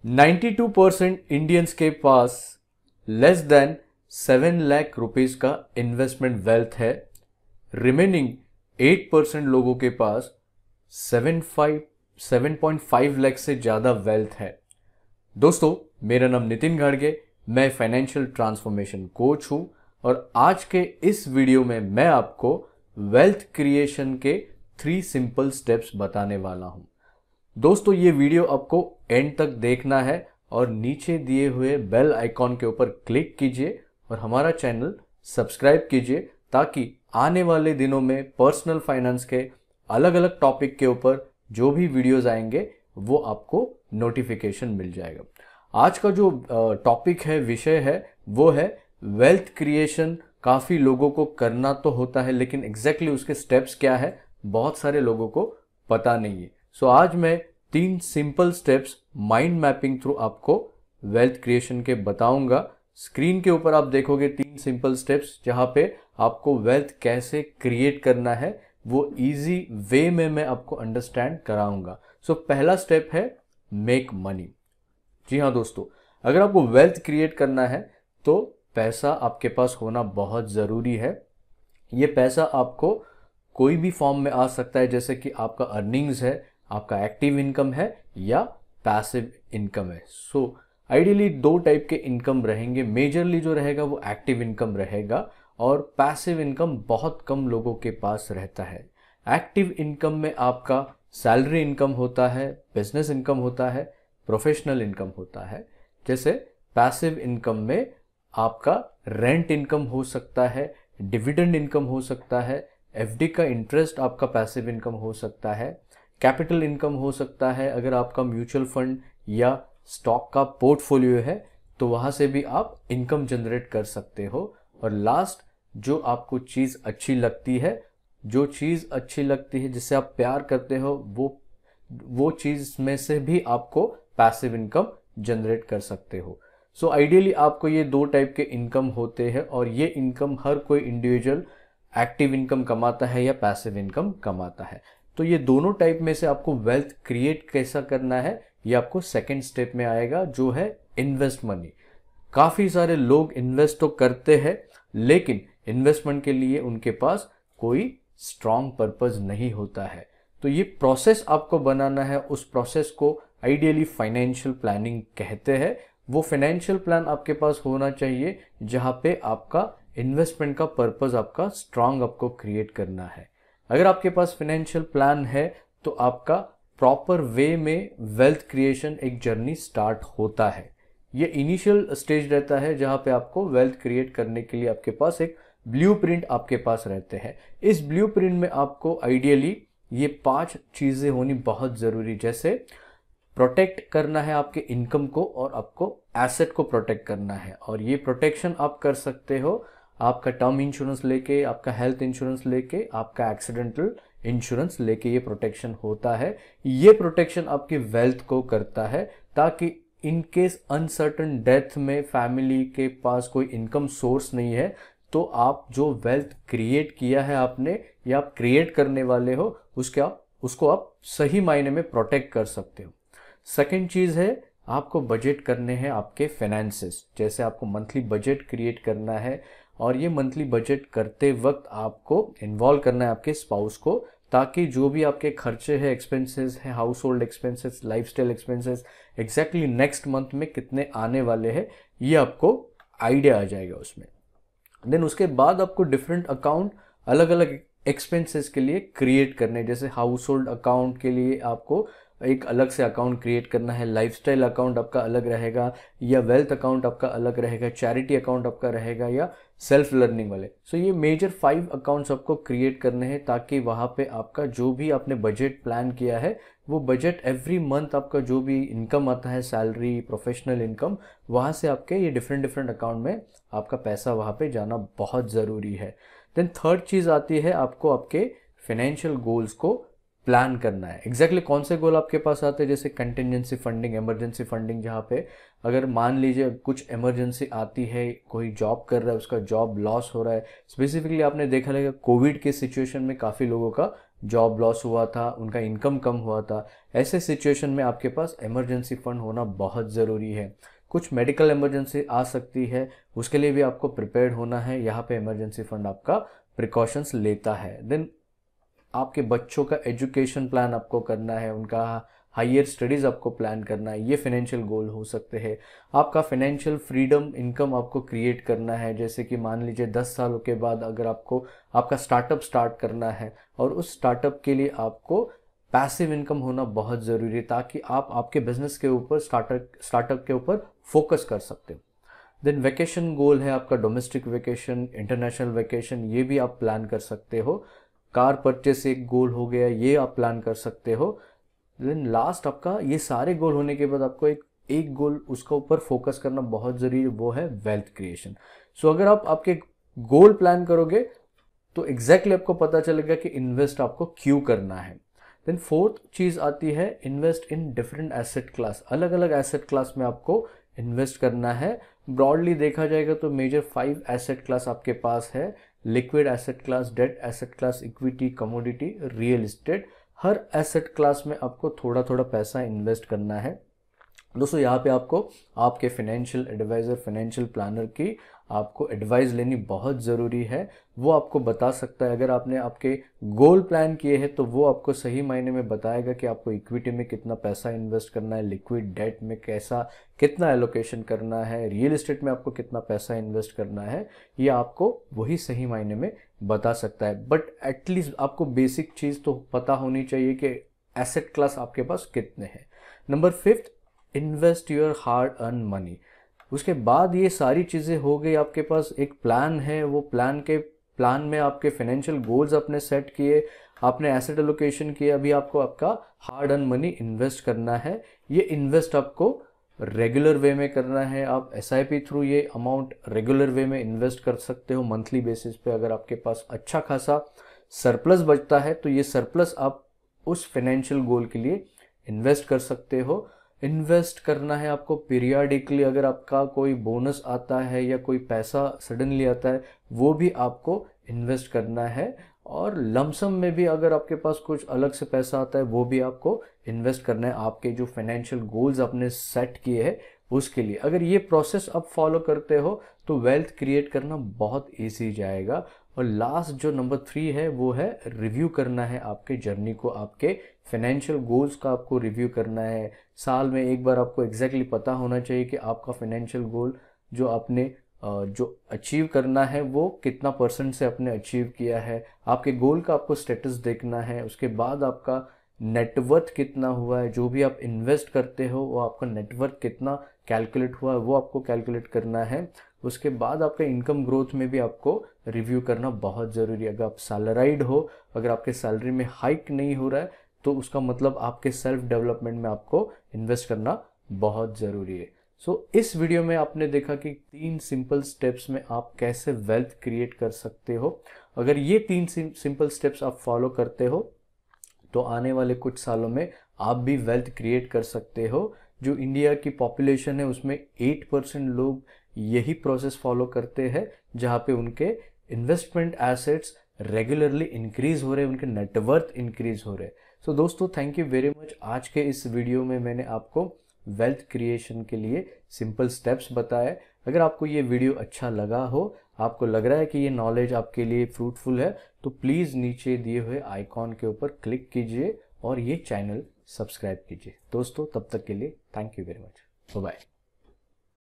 92% Indians के पास less than 7 lakh rupees का investment wealth है। रिमेनिंग 8% लोगों के पास 7.5 लाख से ज़्यादा वेल्थ है। दोस्तों, मेरा नाम नितिन घाड़गे, मैं फाइनेंशियल ट्रांसफॉर्मेशन कोच हूं और आज के इस वीडियो में मैं आपको वेल्थ क्रिएशन के 3 सिंपल स्टेप्स बताने वाला हूं। दोस्तों, ये वीडियो आपको एंड तक देखना है और नीचे दिए हुए बेल आइकॉन के ऊपर क्लिक कीजिए और हमारा चैनल सब्सक्राइब कीजिए ताकि आने वाले दिनों में पर्सनल फाइनेंस के अलग अलग टॉपिक के ऊपर जो भी वीडियोस आएंगे वो आपको नोटिफिकेशन मिल जाएगा। आज का जो टॉपिक है, विषय है, वो है वेल्थ क्रिएशन। काफ़ी लोगों को करना तो होता है लेकिन एग्जैक्टली उसके स्टेप्स क्या है बहुत सारे लोगों को पता नहीं है। सो आज मैं 3 simple steps mind mapping through आपको वेल्थ क्रिएशन के बताऊंगा। स्क्रीन के ऊपर आप देखोगे 3 सिंपल स्टेप्स जहां पे आपको वेल्थ कैसे क्रिएट करना है वो इजी वे में मैं आपको अंडरस्टैंड कराऊंगा। सो पहला स्टेप है मेक मनी। जी हाँ दोस्तों, अगर आपको वेल्थ क्रिएट करना है तो पैसा आपके पास होना बहुत ज़रूरी है। ये पैसा आपको कोई भी फॉर्म में आ सकता है, जैसे कि आपका अर्निंग्स है, आपका एक्टिव इनकम है या पैसिव इनकम है। सो आइडियली 2 टाइप के इनकम रहेंगे। मेजरली जो रहेगा वो एक्टिव इनकम रहेगा और पैसिव इनकम बहुत कम लोगों के पास रहता है। एक्टिव इनकम में आपका सैलरी इनकम होता है, बिजनेस इनकम होता है, प्रोफेशनल इनकम होता है। जैसे पैसिव इनकम में आपका रेंट इनकम हो सकता है, डिविडेंड इनकम हो सकता है, एफडी का इंटरेस्ट आपका पैसिव इनकम हो सकता है, कैपिटल इनकम हो सकता है। अगर आपका म्यूचुअल फंड या स्टॉक का पोर्टफोलियो है तो वहां से भी आप इनकम जनरेट कर सकते हो। और लास्ट, जो आपको चीज़ अच्छी लगती है, जो चीज़ अच्छी लगती है जिससे आप प्यार करते हो, वो चीज़ में से भी आपको पैसिव इनकम जनरेट कर सकते हो। सो आइडियली आपको ये 2 टाइप के इनकम होते हैं और ये इनकम हर कोई इंडिविजुअल एक्टिव इनकम कमाता है या पैसिव इनकम कमाता है। तो ये दोनों टाइप में से आपको वेल्थ क्रिएट कैसा करना है ये आपको सेकंड स्टेप में आएगा, जो है इन्वेस्ट मनी। काफ़ी सारे लोग इन्वेस्ट तो करते हैं लेकिन इन्वेस्टमेंट के लिए उनके पास कोई स्ट्रॉन्ग पर्पस नहीं होता है। तो ये प्रोसेस आपको बनाना है। उस प्रोसेस को आइडियली फाइनेंशियल प्लानिंग कहते हैं। वो फाइनेंशियल प्लान आपके पास होना चाहिए जहाँ पे आपका इन्वेस्टमेंट का पर्पस आपका स्ट्रांग आपको क्रिएट करना है। अगर आपके पास फाइनेंशियल प्लान है तो आपका प्रॉपर वे में वेल्थ क्रिएशन एक जर्नी स्टार्ट होता है। ये इनिशियल स्टेज रहता है जहाँ पे आपको वेल्थ क्रिएट करने के लिए आपके पास एक ब्लूप्रिंट आपके पास रहते हैं। इस ब्लूप्रिंट में आपको आइडियली ये 5 चीज़ें होनी बहुत ज़रूरी, जैसे प्रोटेक्ट करना है आपके इनकम को और आपको एसेट को प्रोटेक्ट करना है। और ये प्रोटेक्शन आप कर सकते हो आपका टर्म इंश्योरेंस लेके, आपका हेल्थ इंश्योरेंस लेके, आपका एक्सीडेंटल इंश्योरेंस लेके ये प्रोटेक्शन होता है। ये प्रोटेक्शन आपके वेल्थ को करता है ताकि इन केस अनसर्टन डेथ में फैमिली के पास कोई इनकम सोर्स नहीं है तो आप जो वेल्थ क्रिएट किया है आपने या आप क्रिएट करने वाले हो उसको आप सही मायने में प्रोटेक्ट कर सकते हो। सेकेंड चीज़ है आपको बजट करने हैं आपके फाइनेंसेस। जैसे आपको मंथली बजट क्रिएट करना है और ये मंथली बजट करते वक्त आपको इन्वॉल्व करना है आपके स्पाउस को, ताकि जो भी आपके खर्चे हैं, एक्सपेंसेस हैं, house hold expenses, lifestyle expenses, exactly next month में कितने आने वाले हैं ये आपको आइडिया आ जाएगा उसमें। देन उसके बाद आपको डिफरेंट अकाउंट अलग अलग एक्सपेंसेस के लिए क्रिएट करने, जैसे हाउस होल्ड अकाउंट के लिए आपको एक अलग से अकाउंट क्रिएट करना है, लाइफस्टाइल अकाउंट आपका अलग रहेगा या वेल्थ अकाउंट आपका अलग रहेगा, चैरिटी अकाउंट आपका रहेगा या सेल्फ लर्निंग वाले। सो ये मेजर 5 अकाउंट्स आपको क्रिएट करने हैं ताकि वहाँ पे आपका जो भी आपने बजट प्लान किया है वो बजट एवरी मंथ आपका जो भी इनकम आता है, सैलरी, प्रोफेशनल इनकम, वहाँ से आपके ये डिफरेंट अकाउंट में आपका पैसा वहाँ पे जाना बहुत ज़रूरी है। देन थर्ड चीज़ आती है आपको आपके फाइनेंशियल गोल्स को प्लान करना है। एग्जैक्टली कौन से गोल आपके पास आते हैं, जैसे कंटिजेंसी फंडिंग, इमरजेंसी फंडिंग, जहाँ पे अगर मान लीजिए कुछ इमरजेंसी आती है, कोई जॉब कर रहा है, उसका जॉब लॉस हो रहा है। स्पेसिफिकली आपने देखा रहेगा कोविड के सिचुएशन में काफ़ी लोगों का जॉब लॉस हुआ था, उनका इनकम कम हुआ था, ऐसे सिचुएशन में आपके पास इमरजेंसी फंड होना बहुत ज़रूरी है। कुछ मेडिकल इमरजेंसी आ सकती है, उसके लिए भी आपको प्रिपेयर्ड होना है। यहाँ पे इमरजेंसी फंड आपका प्रिकॉशंस लेता है। देन आपके बच्चों का एजुकेशन प्लान आपको करना है, उनका हायर स्टडीज़ आपको प्लान करना है, ये फाइनेंशियल गोल हो सकते हैं। आपका फाइनेंशियल फ्रीडम इनकम आपको क्रिएट करना है, जैसे कि मान लीजिए 10 सालों के बाद अगर आपको आपका स्टार्टअप स्टार्ट करना है और उस स्टार्टअप के लिए आपको पैसिव इनकम होना बहुत ज़रूरी है, ताकि आप आपके बिजनेस के ऊपर स्टार्टअप के ऊपर फोकस कर सकते हो। देन वैकेशन गोल है आपका, डोमेस्टिक वैकेशन, इंटरनेशनल वैकेशन, ये भी आप प्लान कर सकते हो। कार परचेस एक गोल हो गया, ये आप प्लान कर सकते हो। देन लास्ट आपका ये सारे गोल होने के बाद आपको एक गोल उसका ऊपर फोकस करना बहुत ज़रूरी है, वो है वेल्थ क्रिएशन। सो अगर आप आपके गोल प्लान करोगे तो एग्जैक्टली आपको पता चलेगा कि इन्वेस्ट आपको क्यों करना है। देन फोर्थ चीज़ आती है invest in different asset class. अलग अलग एसेट क्लास में आपको इन्वेस्ट करना है। ब्रॉडली देखा जाएगा तो मेजर 5 एसेट क्लास आपके पास है, liquid asset class, debt asset class, equity, commodity, real estate. हर एसेट क्लास में आपको थोड़ा थोड़ा पैसा इन्वेस्ट करना है। दोस्तों यहाँ पे आपको आपके फाइनेंशियल एडवाइज़र, फाइनेंशियल प्लानर की आपको एडवाइस लेनी बहुत ज़रूरी है। वो आपको बता सकता है, अगर आपने आपके गोल प्लान किए हैं तो वो आपको सही मायने में बताएगा कि आपको इक्विटी में कितना पैसा इन्वेस्ट करना है, लिक्विड डेट में कितना एलोकेशन करना है, रियल एस्टेट में आपको कितना पैसा इन्वेस्ट करना है। ये आपको वही सही मायने में बता सकता है। बट एटलीस्ट आपको बेसिक चीज़ तो पता होनी चाहिए कि एसेट क्लास आपके पास कितने हैं। Number 5, invest your hard earn money. उसके बाद ये सारी चीज़ें हो गई, आपके पास एक प्लान है, वो प्लान में आपके फाइनेंशियल गोल्स आपने सेट किए, आपने एसेट एलोकेशन किया, अभी आपको आपका हार्ड अर्न मनी इन्वेस्ट करना है। ये इन्वेस्ट आपको रेगुलर वे में करना है। आप एसआईपी थ्रू ये अमाउंट रेगुलर वे में इन्वेस्ट कर सकते हो मंथली बेसिस पे। अगर आपके पास अच्छा खासा सरप्लस बचता है तो ये सरप्लस आप उस फाइनेंशियल गोल के लिए इन्वेस्ट कर सकते हो। इन्वेस्ट करना है आपको पीरियाडिकली। अगर आपका कोई बोनस आता है या कोई पैसा सडनली आता है, वो भी आपको इन्वेस्ट करना है। और लमसम में भी अगर आपके पास कुछ अलग से पैसा आता है, वो भी आपको इन्वेस्ट करना है आपके जो फाइनेंशियल गोल्स आपने सेट किए हैं उसके लिए। अगर ये प्रोसेस आप फॉलो करते हो तो वेल्थ क्रिएट करना बहुत ईजी जाएगा। और लास्ट जो नंबर 3 है वो है रिव्यू करना है आपके जर्नी को, आपके फाइनेंशियल गोल्स का आपको रिव्यू करना है। साल में एक बार आपको एग्जैक्टली पता होना चाहिए कि आपका फाइनेंशियल गोल जो आपने जो अचीव करना है वो कितना % से आपने अचीव किया है। आपके गोल का आपको स्टेटस देखना है। उसके बाद आपका नेटवर्थ कितना हुआ है, जो भी आप इन्वेस्ट करते हो वो आपका नेटवर्थ कितना कैलकुलेट हुआ है वो आपको कैलकुलेट करना है। उसके बाद आपका इनकम ग्रोथ में भी आपको रिव्यू करना बहुत ज़रूरी है। अगर आप सैलराइड हो, अगर आपके सैलरी में हाइक नहीं हो रहा है तो उसका मतलब आपके सेल्फ डेवलपमेंट में आपको इन्वेस्ट करना बहुत ज़रूरी है। इस वीडियो में आपने देखा कि 3 सिंपल स्टेप्स में आप कैसे वेल्थ क्रिएट कर सकते हो। अगर ये 3 सिंपल स्टेप्स आप फॉलो करते हो तो आने वाले कुछ सालों में आप भी वेल्थ क्रिएट कर सकते हो। जो इंडिया की पॉपुलेशन है उसमें 8% लोग यही प्रोसेस फॉलो करते हैं, जहाँ पे उनके इन्वेस्टमेंट एसेट्स रेगुलरली इंक्रीज हो रहे हैं, उनके नेटवर्थ इंक्रीज हो रहे हैं। सो दोस्तों, थैंक यू वेरी मच। आज के इस वीडियो में मैंने आपको वेल्थ क्रिएशन के लिए सिंपल स्टेप्स बताए। अगर आपको ये वीडियो अच्छा लगा हो, आपको लग रहा है कि ये नॉलेज आपके लिए फ्रूटफुल है, तो प्लीज़ नीचे दिए हुए आइकॉन के ऊपर क्लिक कीजिए और ये चैनल सब्सक्राइब कीजिए। दोस्तों, तब तक के लिए thank you very much. Bye bye.